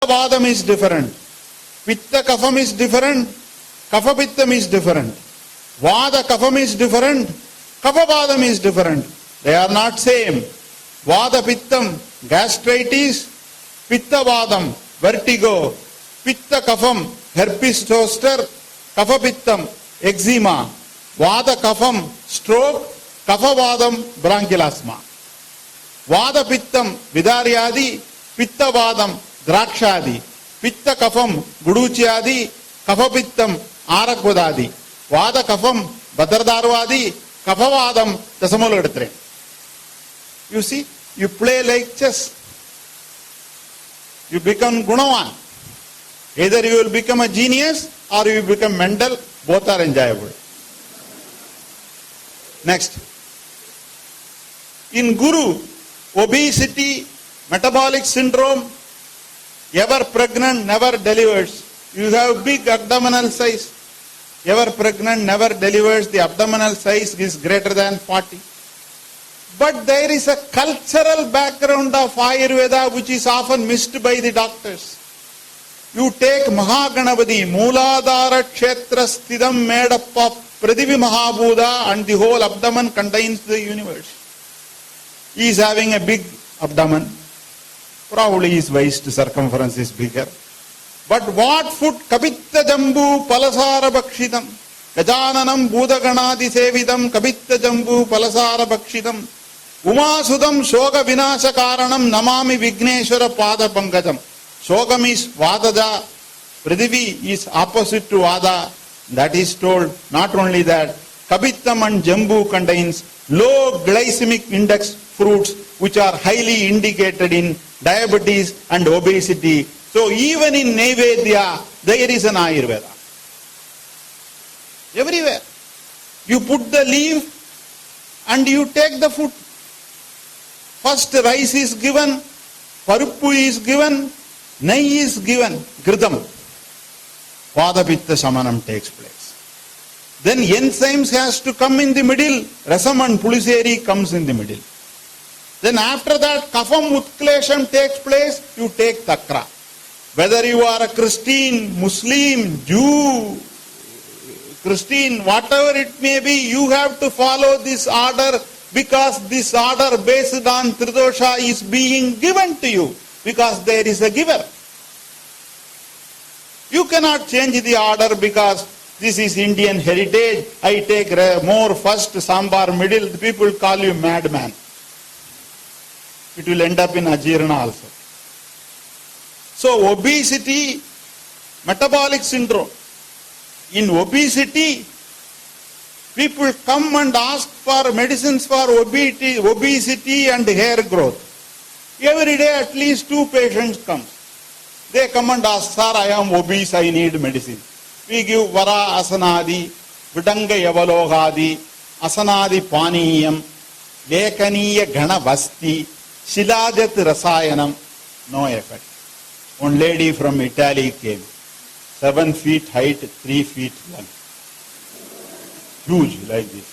Vadam is different. Pitta Kafam is different. Kapha Pittam is different. Vada Kafam is different. Kapha Vadam is different. They are not same. Vada Pittam, gastritis. Pitta Vadam, vertigo. Pitta Kafam, herpes zoster. Kapha Pittam, eczema. Vada Kafam, stroke. Kapha Vadam, bronchial asthma. Vada Pittam, Vidaryadi. Pitta Vadam, Drakshadi. Pitta Kafam, Guduchyadi. Kapha Pittam, Arakvadadi. Vada Kafam, Badardarvadi. Kapha Vadam, Dasamuladatre. You see, you play like chess. You become Gunavan. Either you will become a genius or you will become Mendel. Both are enjoyable. Next. In Guru, obesity, metabolic syndrome, ever pregnant, never delivers. You have big abdominal size. Ever pregnant, never delivers. The abdominal size is greater than 40. But there is a cultural background of Ayurveda which is often missed by the doctors. You take Mahaganapati, Mooladhara Kshetra Sthidam made up of Prithivi Mahabhuta, and the whole abdomen contains the universe. He is having a big abdomen. Probably his waist circumference is bigger. But what food? Kapitta Jambu Palasara Bhakshitam. Gajananam Bhudaganadi Sevidam Kapitta Jambu Palasara Bhakshitam. Umasudam Shoga Vinasha Karanam Namami Vigneshwara Pada Pankajam. Shogam is Vadaja. Prithivi is opposite to Vada. That is told. Not only that, Kapittam and Jambu contains low glycemic index fruits which are highly indicated in diabetes and obesity. So even in Naivedya, there is an Ayurveda. Everywhere. You put the leaf and you take the food. First rice is given, paruppu is given, nai is given, gridam. Vadapitta Samanam takes place. Then enzymes has to come in the middle. Rasam and Puliseri comes in the middle. Then after that, Kafam Utklesham takes place, you take Takra. Whether you are a Christian, Muslim, Jew, Christian, whatever it may be, you have to follow this order, because this order based on Tridosha is being given to you, because there is a giver. You cannot change the order because this is Indian heritage. I take more first, sambar middle. The people call you madman. It will end up in Ajirana also. So obesity, metabolic syndrome. In obesity, people come and ask for medicines for obesity and hair growth. Every day at least 2 patients come. They come and ask, sir, I am obese, I need medicine. We give Vara Asanadi, Vidanga Yavalogadi, Asanadi Paniyam, Lekaniya Gana Vasti, Shilajat Rasayanam. No effect. One lady from Italy came. 7 feet height, 3 feet length. Huge like this.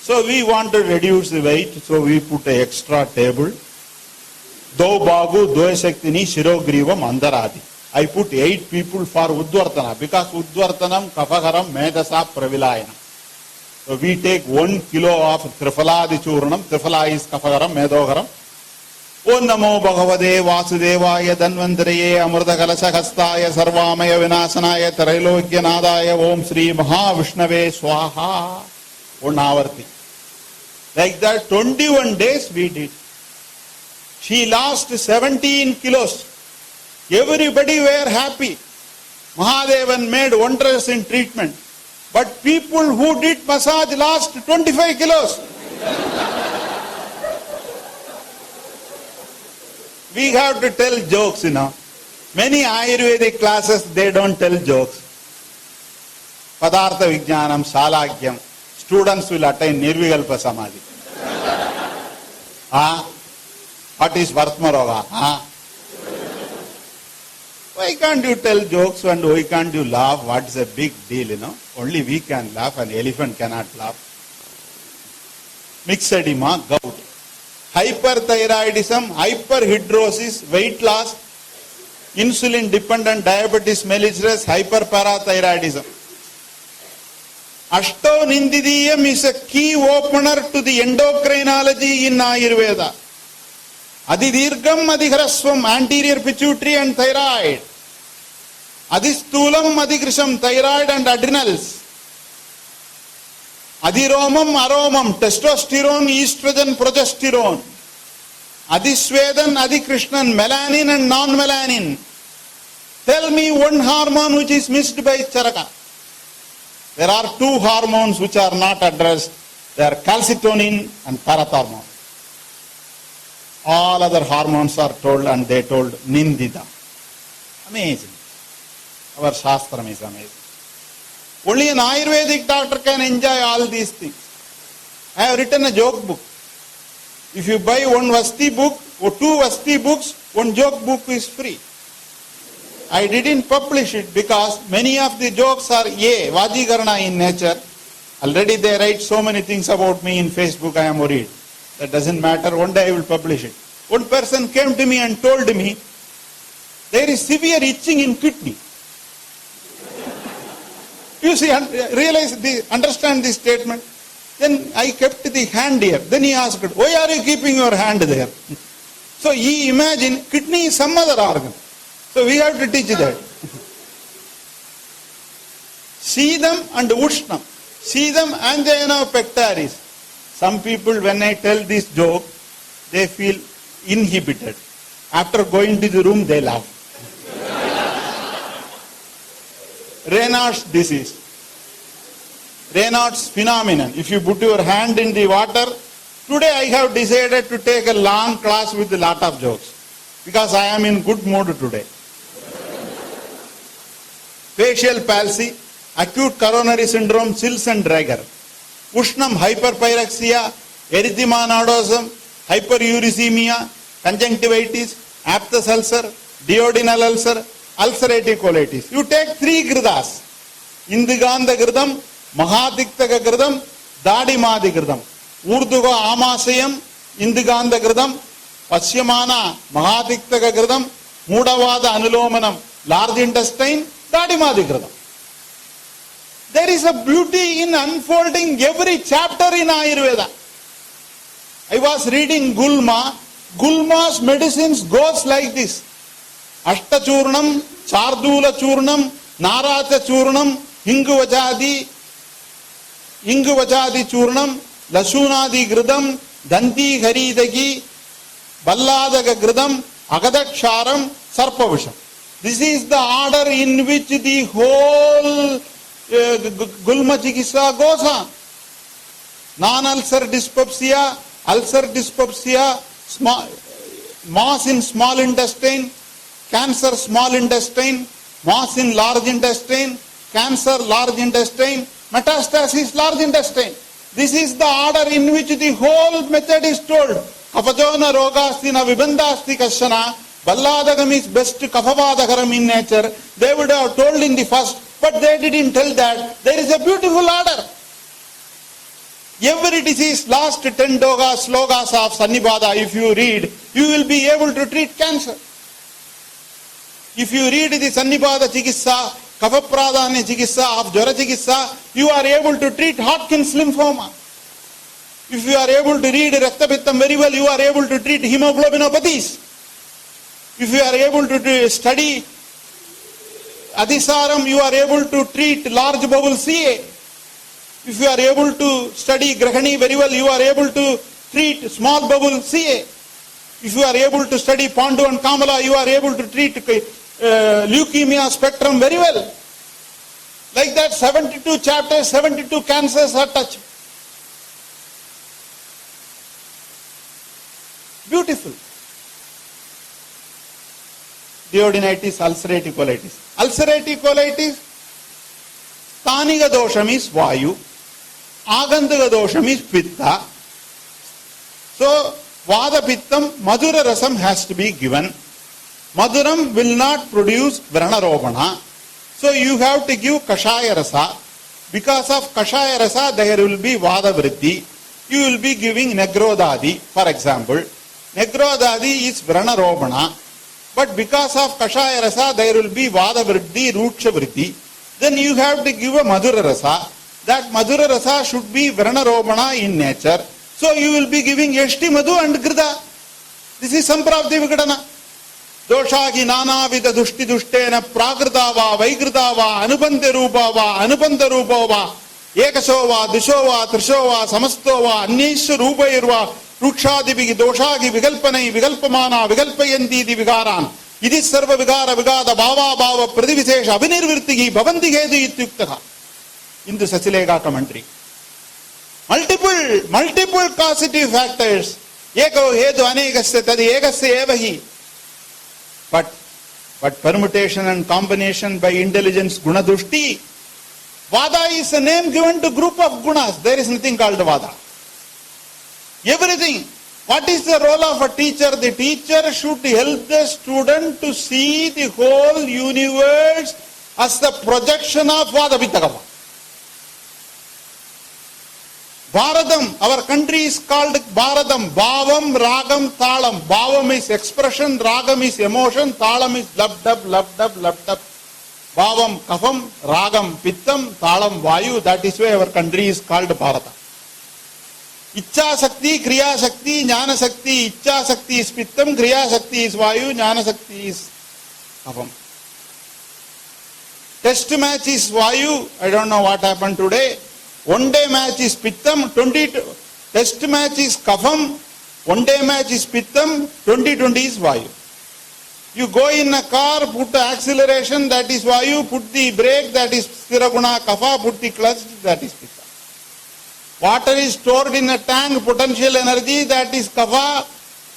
So we want to reduce the weight, so we put an extra table. Do Bagu, Do Shaktini, Shirogrivam, Andaradi. I put 8 people for Udvartana, because Udvartanam, Kapagaram, Medasa, Pravilayana. So we take 1 kilo of Trifaladi Churnam, Trifala is Kapagaram, Medogaram. Om Namo Bhagavate Vasudevaya Dhanvantaraye Amrita Kalasha Hastaya Sarvamaya Vinasanaya Trailokya Nadaya Om Sri Mahavishnave Swaha. 1 hour thing. Like that, 21 days we did. She lost 17 kilos. Everybody were happy. Mahadevan made wonders in treatment. But people who did massage lost 25 kilos. We have to tell jokes, Many Ayurvedic classes, they don't tell jokes. Padartha Vijnanam, Salakyam. Students will attain Nirvikalpa Samadhi. What is Vartmaroga? Why can't you tell jokes and why can't you laugh? What is a big deal, Only we can laugh, an elephant cannot laugh. Myxedema, gout. Hyperthyroidism, hyperhidrosis, weight loss. insulin dependent diabetes mellitus, hyperparathyroidism. Ashto Nindidiyam is a key opener to the endocrinology in Ayurveda. Adidirgam Adhiharaswam, anterior pituitary and thyroid. Adhistulam Adhigrisham, thyroid and adrenals. Adhiromam aromam, testosterone, estrogen, progesterone. Adhisvedan, Adhikrishnan, melanin and non-melanin. Tell me one hormone which is missed by Charaka. There are two hormones which are not addressed. They are calcitonin and parathormone. All other hormones are told, and they told Nindita. Amazing. Our Shastram is amazing. Only an Ayurvedic doctor can enjoy all these things. I have written a joke book. If you buy one Vasti book or two Vasti books, one joke book is free. I didn't publish it because many of the jokes are Vajigarana in nature. Already they write so many things about me in Facebook, I am worried. That doesn't matter, one day I will publish it. One person came to me and told me, there is severe itching in kidney. You see, understand this statement? Then I kept the hand here. Then he asked, why are you keeping your hand there? So he imagined kidney is some other organ. So we have to teach that. Shidam and Ushnam. Shidam angina pectoris. Some people, when I tell this joke, they feel inhibited. After going to the room, they laugh. Raynaud's disease. Raynaud's phenomenon. If you put your hand in the water, today I have decided to take a long class with a lot of jokes. Because I am in good mood today. Facial palsy, acute coronary syndrome, chills and rigor. Ushnam, hyperpyrexia, erythema nodosum, hyperuricemia, conjunctivitis, aphthous ulcer, duodenal ulcer, ulcerative colitis. You take 3 gridas. Indiganda gridam, Mahadiktaka gridam, Dadimadi gridam. Urduga amasayam, Indiganda gridam, Pasyamana, Mahadiktaka gridam, Mudavada anulomanam, large intestine, Dadimadi gridam. There is a beauty in unfolding every chapter in Ayurveda. I was reading Gulma. Gulma's medicines goes like this. Ashtachurnam, Chardula Churnam, Naracha Churnam, Hinguvajadi Churnam, Lasunadi Gridam, Danti Haridagi, Balladaga Gridam, Agadaksharam, Sarpavisham. This is the order in which the whole Gulma Chikisa goes on. Non-ulcer dyspepsia, ulcer dyspepsia, mass in small intestine, cancer small intestine, mass in large intestine, cancer large intestine, metastasis large intestine. This is the order in which the whole method is told. Kapajona rogastina vibandasti kashana, Balladagam is best kafavadagaram in nature. They would have told in the first, but they didn't tell that. There is a beautiful order. Every disease, last 10 slogas of Sannibada, if you read, you will be able to treat cancer. If you read the Sannibada Chikissa, Kapapradhanya Chikissa of Jwara Chikissa, you are able to treat Hodgkin's lymphoma. If you are able to read Raktabittam very well, you are able to treat hemoglobinopathies. If you are able to study Adhisaram, you are able to treat large bowel CA. If you are able to study Grahani very well, you are able to treat small bowel CA. If you are able to study Pandu and Kamala, you are able to treat leukemia spectrum very well. Like that, 72 chapters, 72 cancers are touched. Beautiful. Duodenitis, ulcerative colitis. Ulcerative colitis, Staniga dosham is Vayu, Agandaga dosham is Pitta. So, Vada Pittam, Madhura Rasam has to be given. Madhuram will not produce Vranarobana. So, you have to give Kashaya Rasa. Because of Kashaya Rasa, there will be Vada Vriddhi. You will be giving Negrodadi, for example. Negrodadi is Vranarobana. But because of Kashaya Rasa, there will be Vada Vriddhi, Ruksha Vriddhi. Then you have to give a Madhura Rasa. That Madhura Rasa should be Vranaromana in nature. So you will be giving Yashti Madhu and Grida. This is Samprapti Vikadana. Doshagi Nana Vida Dushti Dushtena Prakritava, Vaikritava, Anubandha Rupava, Anubandha Rupava, Ekasova, Dishova, Trishova, Samastova, Anisha Rupairva, Rukshadi Doshagi, Vigalpanai, Vigalpamana, Vigalpayanti, Vigaran. Idi Sarva Vigara Vigada, Bava Bava, Pradivishesha, Vinirvirtigi, Bhavanti Hedu Ityuktaha. In the Sachilega commentary. Multiple causative factors. Eko Hedu Anegasya Tadi Egasya Evahi. But permutation and combination by intelligence, guna dushti. Vada is a name given to group of gunas. There is nothing called Vada. Everything. What is the role of a teacher? The teacher should help the student to see the whole universe as the projection of Vada Vittagava. Bharadam, our country is called Bharadam. Bhavam, Ragam, Talam. Bhavam is expression, Ragam is emotion, Talam is labdab, labdab, labdab. Bhavam, Kafam, Ragam, Pittam, Talam, Vayu. That is why our country is called Bharata. Ichcha Sakti, Kriya Sakti, Jnana Sakti. Ichcha Sakti is Pittam, Kriya Sakti is Vayu, Jnana Sakti is Kafam. Test match is Vayu. I don't know what happened today. One day match is Pittam, 22. Test match is Kafam. One day match is Pittam, 2020 is Vayu. You go in a car, put the acceleration, that is Vayu, put the brake, that is Sthiraguna Kafa, put the clutch, that is Pitta. Water is stored in a tank, potential energy, that is Kafa.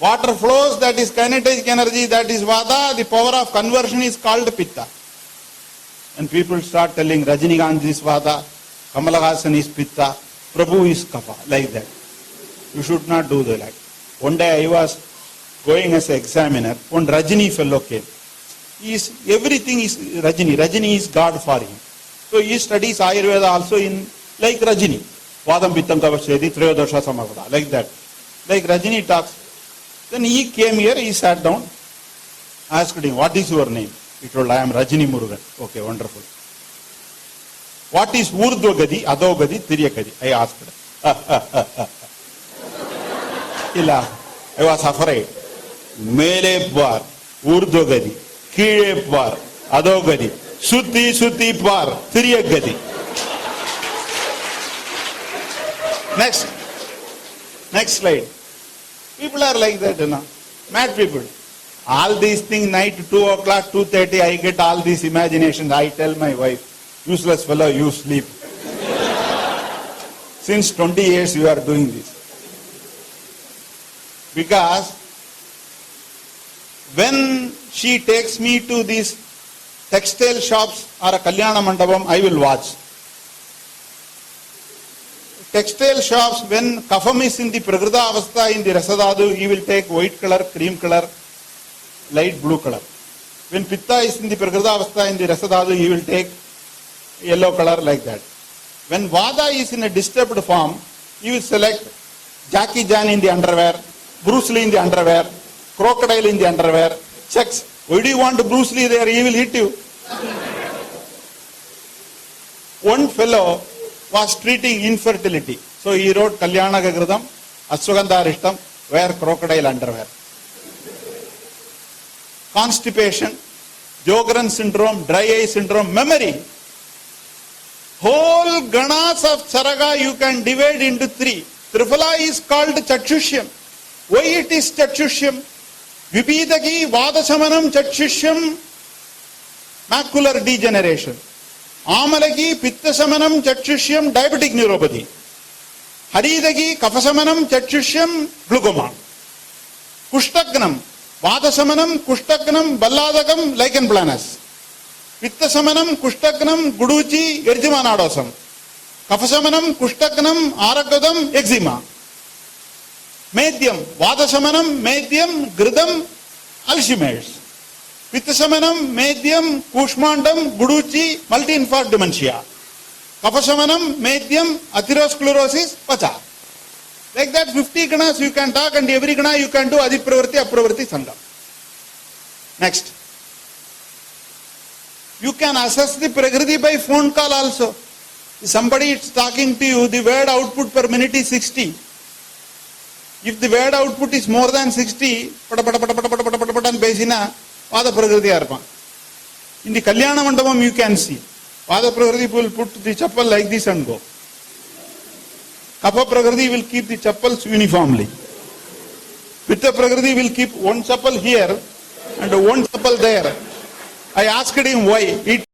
Water flows, that is kinetic energy, that is Vada. The power of conversion is called Pitta. And people start telling Rajinikanth is Vada. Kamala Hasan is Pitta, Prabhu is Kapha, like that. You should not do that. One day I was going as an examiner, one Rajini fellow came. Everything is Rajini. Rajini is God for him. So he studies Ayurveda also in like Rajini. Vadam Pittam Kavachedi, Trayodosha Samavada, like that. Like Rajini talks. Then he came here, he sat down, asked him, what is your name? He told, I am Rajini Murugan. Okay, wonderful. What is Urdhva-gadi, Adho-gadi, Tirya-gadi? I asked her. Illa, I was afraid. Mele par, Urdhva-gadi, Kile par, Adho-gadi, Sutti par, Tirya-gadi. Next slide. People are like that, you know. Mad people. All these things, night 2 o'clock, 2:30, I get all these imaginations. I tell my wife, useless fellow, you sleep. Since 20 years you are doing this. Because when she takes me to these textile shops or a Kalyana Mandapam, I will watch. Textile shops, when Kafam is in the Prakrita Avastha, in the Rasadadu, he will take white color, cream color, light blue color. When Pitta is in the Prakrita Avastha, in the Rasadadu, he will take yellow color, like that. When Vada is in a disturbed form, you will select Jackie Chan in the underwear, Bruce Lee in the underwear, crocodile in the underwear, checks. Why do you want Bruce Lee there? He will hit you. One fellow was treating infertility. So he wrote Kalyana Gagradam, Aswagandha Rishtam, wear crocodile underwear. Constipation, Jogran syndrome, dry eye syndrome, memory. Whole ganas of Charaga you can divide into 3. Triphala is called Chakshusham. Why it is Chakshusham? Vipidagi Vadasamanam Chakshusham, macular degeneration. Amalagi Pittasamanam Chakshusham, diabetic neuropathy. Haridagi Kafasamanam Chakshusham, glaucoma. Kushtagnam, Vadasamanam, Kushtagnam, Balladagam, lichen planus. Pittasamanam, Kushtagnam, Guduchi, Erjimanadosam. Kafasamanam, Kushtagnam, Aragadam, eczema. Medyam, Vadasamanam, Medyam, Gridam, Alzheimer's. Pittasamanam, Medyam, Kushmandam, Guduchi, multi-infarct dementia. Kafasamanam, Medyam, atherosclerosis, Pacha. Like that 50 ganas you can talk, and every gana you can do Adipravarti, Apravarti, Sangha. Next. You can assess the Prakriti by phone call also. If somebody is talking to you, the word output per minute is 60. If the word output is more than 60, and Besina, Vada Prakriti Arpa. In the Kalyana Mandapam you can see. Vada Prakriti will put the chappal like this and go. Kapha Prakriti will keep the chappals uniformly. Pitta Prakriti will keep one chappal here and one chappal there. I asked him why.